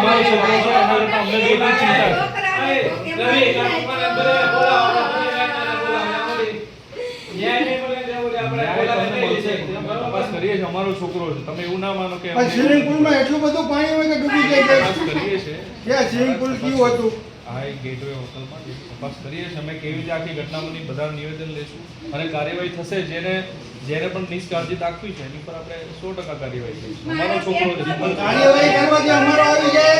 અમારો છોકરો છે, તમે એવું ના માનો કે સ્વિમિંગ પુલમાં એટલું બધું પાણી હોય કે ડૂબી જાય. કરીએ છીએ. ક્યાં સ્વિમિંગ પુલ કેવું હતું? હા, એ ગેટવે હોટલમાં તપાસ કરીએ છીએ અમે કેવી રીતે આખી ઘટનામાંની બધા નિવેદન લેશું અને કાર્યવાહી થશે. જેને પણ નિષ્કાળજી દાખવી છે એની પર આપણે 100% કાર્યવાહી કરીશું. અમારો છોકરો છે, કાર્યવાહી કરવાથી અમારો આવી જાય.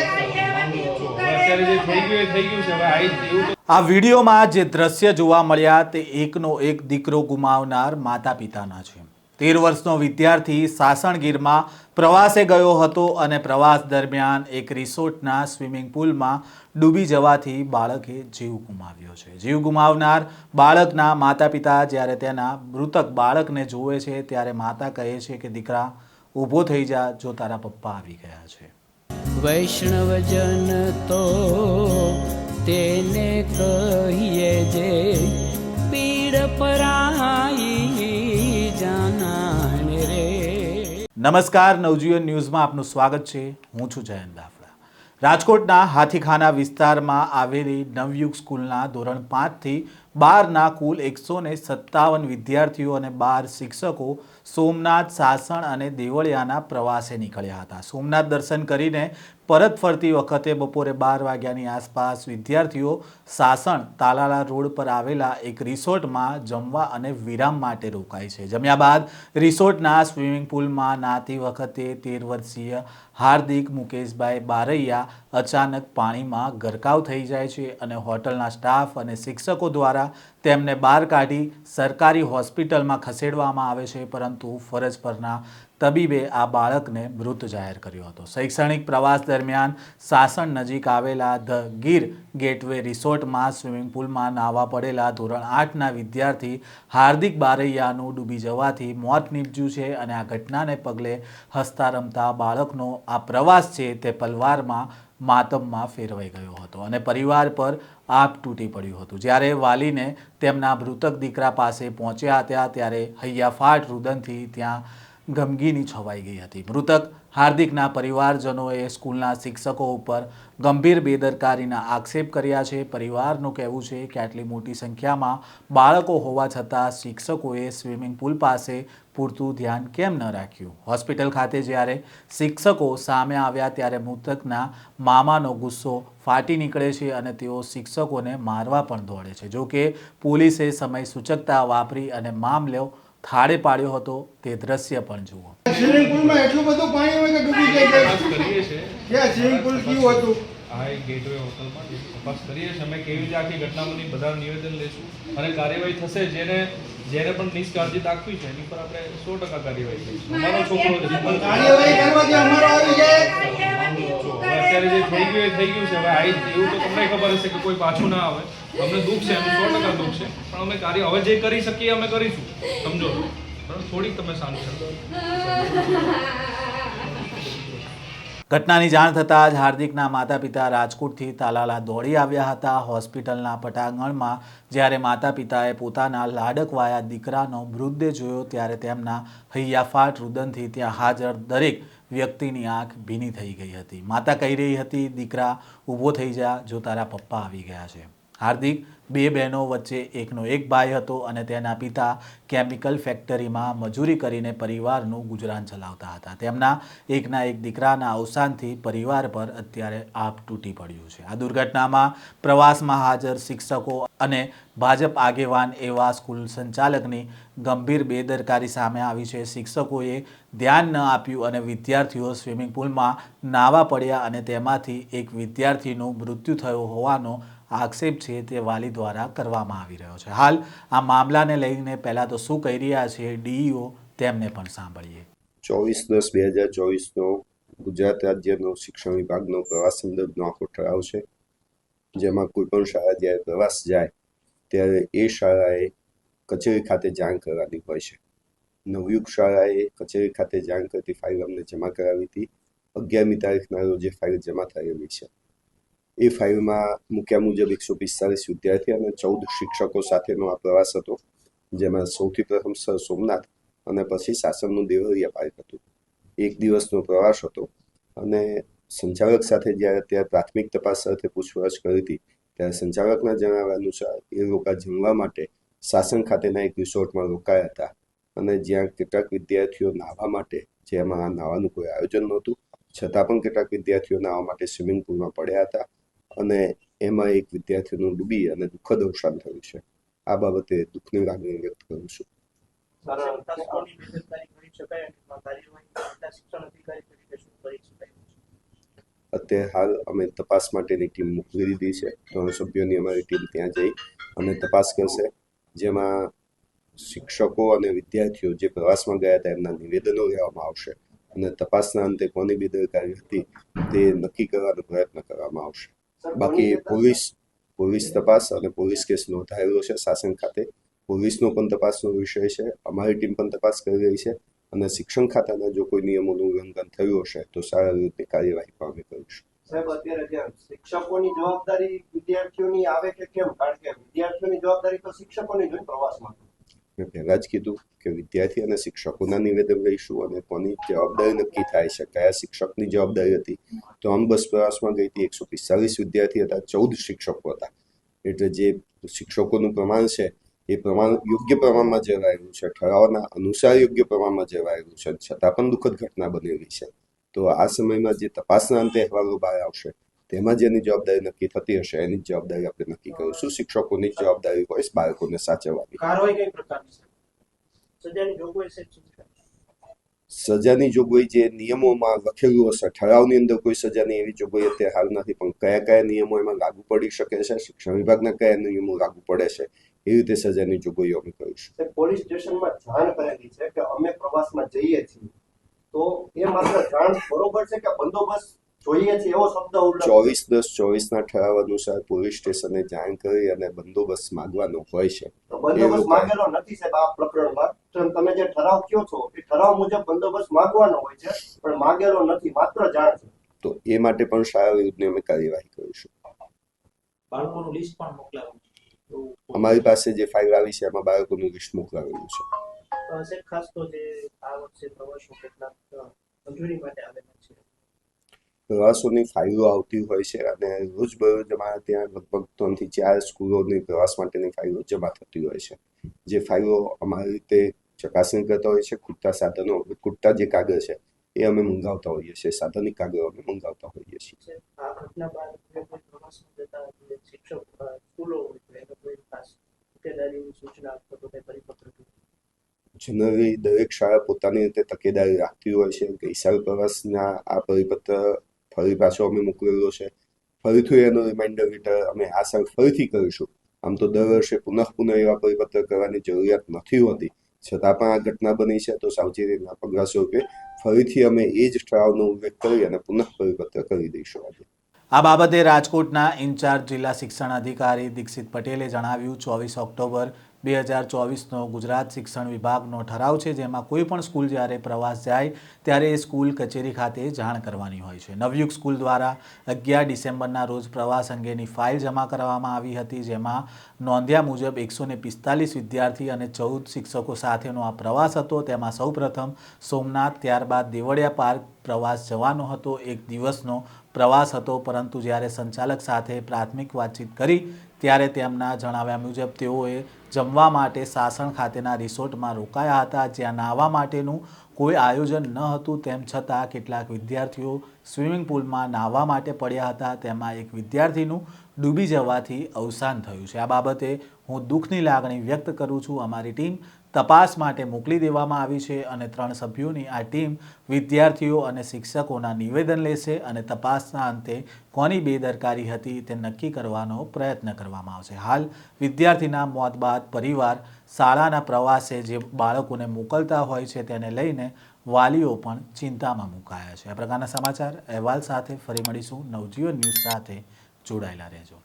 અત્યારે જે થઈ ગયું એ થઈ ગયું છે. હવે એવું આ વિડીયોમાં જે દ્રશ્ય જોવા મળ્યા તે એકનો એક દીકરો ગુમાવનાર માતા પિતાના છે. 13 વર્ષનો વિદ્યાર્થી સાસણગીરમાં પ્રવાસે ગયો હતો અને પ્રવાસ દરમિયાન એક રિસોર્ટના સ્વિમિંગ પુલમાં ડૂબી જવાથી બાળકે જીવ ગુમાવ્યો છે. જીવ ગુમાવનાર બાળકના માતા પિતા જ્યારે તેના મૃતક બાળકને જોવે છે ત્યારે માતા કહે છે કે દીકરા ઊભો થઈ જા, જો તારા પપ્પા આવી ગયા છે. વૈષ્ણવજન તો તેને કહીએ જે પીડ પરાઈ જાનાને રે. નમસ્કાર, નવજીવન ન્યૂઝમાં આપનું સ્વાગત છે. હું છું જયંત દાફડા. રાજકોટના હાથીખાના વિસ્તારમાં આવેલી નવયુગ સ્કૂલના ધોરણ 5 થી 12ના કુલ 157 વિદ્યાર્થીઓ અને 12 શિક્ષકો સોમનાથ, સાસણ અને દેવળિયાના પ્રવાસે નીકળ્યા હતા. સોમનાથ દર્શન કરીને પરત ફરતી વખતે બપોરે 12 વાગ્યાની આસપાસ વિદ્યાર્થીઓ સાસણ તાલાલા રોડ પર આવેલા એક રિસોર્ટમાં જમવા અને વિરામ માટે રોકાય છે. જમ્યા બાદ રિસોર્ટના સ્વિમિંગ પુલમાં નાતી વખતે 13 વર્ષીય હાર્દિક મુકેશભાઈ બારૈયા અચાનક પાણીમાં ગરકાવ થઈ જાય છે અને હોટલના સ્ટાફ અને શિક્ષકો દ્વારા તેમને બહાર કાઢી સરકારી હોસ્પિટલમાં ખસેડવામાં આવે છે, પરંતુ ફરજ પરના તબીબે આ બાળકને મૃત જાહેર કર્યો હતો. શૈક્ષણિક પ્રવાસ દરમિયાન સાસણ નજીક આવેલા ધ ગીર ગેટવે રિસોર્ટમાં સ્વિમિંગ પુલમાં નાહવા પડેલા ધોરણ 8ના વિદ્યાર્થી હાર્દિક બારૈયાનું ડૂબી જવાથી મોત નીપજ્યું છે અને આ ઘટનાને પગલે હસતા રમતા બાળકનો આ પ્રવાસ છે તે પલવારમાં માતમમાં ફેરવાઈ ગયો હતો અને પરિવાર પર આપ તૂટી પડ્યું હતું. જ્યારે વાલીને તેમના મૃતક દીકરા પાસે પહોંચ્યા હતા ત્યારે હૈયાફાટ રુદનથી ત્યાં ગમગીની છવાઈ ગઈ હતી. મૃતક હાર્દિકના પરિવારજનોએ સ્કૂલના શિક્ષકો ઉપર ગંભીર બેદરકારીના આક્ષેપ કર્યા છે. પરિવારનું કહેવું છે કે આટલી મોટી સંખ્યામાં બાળકો હોવા છતાં શિક્ષકોએ સ્વિમિંગ પુલ પાસે પૂરતું ધ્યાન કેમ ન રાખ્યું. હોસ્પિટલ ખાતે જ્યારે શિક્ષકો સામે આવ્યા ત્યારે મૃતકના મામાનો ગુસ્સો ફાટી નીકળે છે અને તેઓ શિક્ષકોને મારવા પણ દોડે છે. જો કે પોલીસે સમય સૂચકતા વાપરી અને મામલો થાળે પાડ્યો હતો. તે દ્રશ્ય પણ જુઓ. સ્વિમિંગ પુલમાં એટલું બધું પાણી હોય કે ડૂબી જાય. કરીએ છીએ. ક્યાં સ્વિમિંગ પુલ કેવું હતું? હા, એ ગેટવે હોટલમાં તપાસ કરીએ છીએ અમે કેવી રીતે આખી ઘટનામાંની બધા નિવેદન લેશું અને કાર્યવાહી થશે. જેને પણ નિષ્કાળજી દાખવી છે એની પર આપણે 100% કાર્યવાહી કરીશું. અમારો છોકરો છે, કાર્યવાહી કરવાથી અમારો આવી જાય. અત્યારે જે થઈ ગયું એ થઈ ગયું છે. હવે એવું તો તમને ખબર હશે કે કોઈ પાછું ના આવે. અમને દુઃખ છે, એનું 100% દુઃખ છે, પણ અમે હવે જે કરી શકીએ અમે કરીશું. સમજો, થોડીક તમે શાંત છો. ઘટનાની જાણ થતાં જ હાર્દિકના માતા પિતા રાજકોટથી તાલાલા દોડી આવ્યા હતા. હોસ્પિટલના પટાંગણમાં જ્યારે માતા પિતાએ પોતાના લાડકવાયા દીકરાનો મૃતદેહ જોયો ત્યારે તેમના હૈયાફાટ રુદનથી ત્યાં હાજર દરેક વ્યક્તિની આંખ ભીની થઈ ગઈ હતી. માતા કહી રહી હતી, દીકરા ઊભો થઈ જા, જો તારા પપ્પા આવી ગયા છે. હાર્દિક 2 બહેનો વચ્ચે એકનો એક ભાઈ હતો અને તેના પિતા કેમિકલ ફેક્ટરીમાં મજૂરી કરીને પરિવારનું ગુજરાન ચલાવતા હતા. તેમના એકના એક દીકરાના અવસાનથી પરિવાર પર અત્યારે આપ તૂટી પડ્યું છે. આ દુર્ઘટનામાં પ્રવાસમાં હાજર શિક્ષકો અને ભાજપ આગેવાન એવા સ્કૂલ સંચાલકની ગંભીર બેદરકારી સામે આવી છે. શિક્ષકોએ ધ્યાન ન આપ્યું અને વિદ્યાર્થીઓ સ્વિમિંગ પુલમાં નાહવા પડ્યા અને તેમાંથી એક વિદ્યાર્થીનું મૃત્યુ થયું હોવાનો આક્ષેપ છે તે વાલી દ્વારા કરવામાં આવી રહ્યો છે. હાલ આ મામલાને લઈને પહેલા તો શું કહી રહ્યા છે ડીઈઓ, તેમને પણ સાંભળીએ. 24/10/2024નો ગુજરાત રાજ્યનો શિક્ષણ વિભાગનો પ્રવાસ સંદર્ભનો આખો ઠરાવ છે, જેમાં કોઈ પણ શાળા જ્યારે પ્રવાસ જાય ત્યારે એ શાળાએ કચેરી ખાતે જાણ કરવાની હોય છે. નવયુગ શાળાએ કચેરી ખાતે જાણ કરતી ફાઇલ અમને જમા કરાવી હતી. 11મી તારીખના રોજ એ ફાઇલ જમા થયેલી છે. એ ફાઇલમાં મૂક્યા મુજબ 145 વિદ્યાર્થી અને 14 શિક્ષકો સાથેનો આ પ્રવાસ હતો, જેમાં સૌથી પ્રથમ સર સોમનાથ અને પછી સાસણનું દેવળિયા પાર્ક હતું. 1 દિવસનો પ્રવાસ હતો અને સંચાલક સાથે જ્યારે ત્યાં પ્રાથમિક તપાસ સાથે પૂછપરછ કરી હતી ત્યારે સંચાલકના જણાવ્યા અનુસાર એ લોકો જમવા માટે શાસન ખાતેના એક રિસોર્ટમાં રોકાયા હતા અને જ્યાં કેટલાક વિદ્યાર્થીઓ નાહવા માટે, જેમાં નાહવાનું કોઈ આયોજન નહોતું છતાં પણ કેટલાક વિદ્યાર્થીઓ નાહવા માટે સ્વિમિંગ પુલમાં પડ્યા હતા અને એમાં એક વિદ્યાર્થીનું ડૂબી અને દુઃખદ અવસાન થયું છે. આ બાબતે દુઃખની લાગણી વ્યક્ત કરું છું. અત્યારે હાલ અમે તપાસ માટેની ટીમ મોકલી દીધી છે. 3 સભ્યોની અમારી ટીમ ત્યાં જઈ અને તપાસ કરશે, જેમાં શિક્ષકો અને વિદ્યાર્થીઓ જે પ્રવાસમાં ગયા હતા એમના નિવેદનો લેવામાં આવશે અને તપાસના અંતે કોની બેદરકારી હતી તે નક્કી કરવાનો પ્રયત્ન કરવામાં આવશે. બાકી પોલીસ તપાસ અને પોલીસ કેસ નોંધાયેલો છે શાસન ખાતે. પોલીસનો પણ તપાસનો વિષય છે. અમારી ટીમ પણ તપાસ કરી રહી છે અને શિક્ષણ ખાતાના જો કોઈ નિયમોનું ઉલ્લંઘન થયું હશે તો શાળા વિરુદ્ધની કાર્યવાહી પણ અમે કરીશું. સાહેબ, અત્યારે જે શિક્ષકોની જવાબદારી વિદ્યાર્થીઓની આવે કે કેમ? કારણ કે વિદ્યાર્થીઓની જવાબદારી તો શિક્ષકોની જ હોય પ્રવાસમાં. મેં પહેલા જ કીધું કે વિદ્યાર્થી અને શિક્ષકોના નિવેદન લઈશું અને કોની જવાબદારી નક્કી થાય છે, કયા શિક્ષકની જવાબદારી હતી. તો આમ બસ પ્રવાસમાં ગઈ હતી, 145 વિદ્યાર્થી હતા, 14 શિક્ષકો હતા. એટલે જે શિક્ષકોનું પ્રમાણ છે એ પ્રમાણ યોગ્ય પ્રમાણમાં જળવાયેલું છે, ઠરાવના અનુસાર યોગ્ય પ્રમાણમાં જળવાયેલું છે, છતાં પણ દુઃખદ ઘટના બનેલી છે. તો આ સમયમાં જે તપાસના અંતે અહેવાલો બહાર આવશે તેમાં જેની જવાબદારી નક્કી થતી હશે એની જવાબદારી આપણે નક્કી કરીશું. શિક્ષકોની જવાબદારી હોય બાળકોને સાચવવાની. કાર્યવાહી કઈ પ્રકારની છે? સજાની જોગવાઈ છે? સજાની જોગવાઈ જે નિયમોમાં લખેલું હશે, ઠરાવની અંદર કોઈ સજાની એવી જોગવાઈ અત્યારે હાલ નથી, પણ કયા કયા નિયમો એમાં લાગુ પડી શકે છે, શિક્ષણ વિભાગના કયા નિયમો લાગુ પડે છે એ રીતે સજાની જોગવાઈઓ અમે કરીશું. પોલીસ સ્ટેશનમાં જાણ કરેલી છે કે અમે પ્રવાસમાં જઈએ છીએ, તો એ માત્ર જાણ બરોબર છે કે બંદોબસ્ત જોઈએ છે એવો શબ્દ 24/10/24 ઠરાવ અનુસાર પોલીસ સ્ટેશને જાણ કરી અને બંદોબસ્ત માંગવાનો હોય છે. તો બંદોબસ્ત માંગેલો નથી સાહેબ આ પ્રકરણમાં. તમે જે ઠરાવ કહો છો એ ઠરાવ મુજબ બંદોબસ્ત માંગવાનો હોય છે, પણ માંગેલો નથી, માત્ર જાણ છે. તો એ માટે પણ શાળા વિરુદ્ધની અમે કાર્યવાહી કરીશું. બાળકોનું લિસ્ટ પણ મોકલાવું. અમારી પાસે જે ફાઇલ આવી છે એમાં બાળકોનું લિસ્ટ મોકલાવેલું છે. સાહેબ, ખાસ તો જે આ વર્ષે પ્રવાસો કેટલાક મંજૂરી માટે આવેલા છે. પ્રવાસોની ફાઇલો આવતી હોય છે અને રોજબરોજ અમારા ત્યાં લગભગ 3 થી 4 સ્કૂલોની પ્રવાસ માટેની ફાઇલો જમા થતી હોય છે. જે ફાઇલો અમારી રીતે ચકાસણી કરતા હોય છે. ખૂટતા સાધનો, ખૂટતા જે કાગળ છે એ અમે મંગાવતા હોઈએ છીએ, સાધનિક કાગળો અમે મંગાવતા હોઈએ છીએ. આ ઘટના બાદ કોઈ પ્રવાસમાં જતા શિક્ષક સ્કૂલો હોય તો એને કોઈ ખાસ તકેદારીની સૂચના અથવા તો કંઈ પરિપત્ર? જનરલી દરેક શાળા પોતાની રીતે તકેદારી રાખતી હોય છે. ગઈસાલ પ્રવાસના આ પરિપત્ર ફરી પાછો અમે મોકલેલો છે. ફરીથી એનો રિમાઇન્ડર લેટર અમે આ સાલ ફરીથી કરીશું. આમ તો દર વર્ષે પુનઃ એવા પરિપત્ર કરવાની જરૂરિયાત નથી હોતી, છતાં પણ આ ઘટના બની છે તો સાવચેતીના પગલા સ્વરૂપે ફરીથી અમે એ જ ઠરાવનો ઉલ્લેખ કરી અને પુનઃ પરિપત્ર કરી દઈશું. આજે આ બાબતે રાજકોટના ઇન્ચાર્જ જિલ્લા શિક્ષણ અધિકારી દીક્ષિત પટેલે જણાવ્યું, 24 ઓક્ટોબર 2024નો ગુજરાત શિક્ષણ વિભાગનો ઠરાવ છે, જેમાં કોઈ પણ સ્કૂલ જ્યારે પ્રવાસ જાય ત્યારે એ સ્કૂલ કચેરી ખાતે જાણ કરવાની હોય છે. નવયુગ સ્કૂલ દ્વારા 11 ડિસેમ્બરના રોજ પ્રવાસ અંગેની ફાઇલ જમા કરવામાં આવી હતી, જેમાં નોંધ્યા મુજબ 145 વિદ્યાર્થી અને 14 શિક્ષકો સાથેનો આ પ્રવાસ હતો. તેમાં સૌપ્રથમ સોમનાથ, ત્યારબાદ દેવળિયા પાર્ક પ્રવાસ જવાનો હતો. 1 દિવસનો પ્રવાસ હતો, પરંતુ જ્યારે સંચાલક સાથે પ્રાથમિક વાતચીત કરી ત્યારે તેમના જણાવ્યા મુજબ તેઓએ જમવા માટે સાસણ ખાતેના રિસોર્ટમાં રોકાયા હતા, જ્યાં નાહવા માટેનું કોઈ આયોજન ન હતું. તેમ છતાં કેટલાક વિદ્યાર્થીઓ સ્વિમિંગ પુલમાં નાહવા માટે પડ્યા હતા. તેમાં એક વિદ્યાર્થીનું ડૂબી જવાથી અવસાન થયું છે. આ બાબતે હું દુઃખની લાગણી વ્યક્ત કરું છું. અમારી ટીમ તપાસ માટે મોકલી દેવામાં આવી છે અને 3 સભ્યોની આ ટીમ વિદ્યાર્થીઓ અને શિક્ષકોના નિવેદન લેશે અને તપાસના અંતે કોની બેદરકારી હતી તે નક્કી કરવાનો પ્રયત્ન કરવામાં આવશે. હાલ વિદ્યાર્થીના મોત બાદ પરિવાર શાળાના પ્રવાસે જે બાળકોને મોકલતા હોય છે તેને લઈને વાલીઓ પણ ચિંતામાં મુકાયા છે. આ પ્રકારના સમાચાર અહેવાલ સાથે ફરી મળીશું. નવજીવન ન્યૂઝ સાથે જોડાયેલા રહેજો.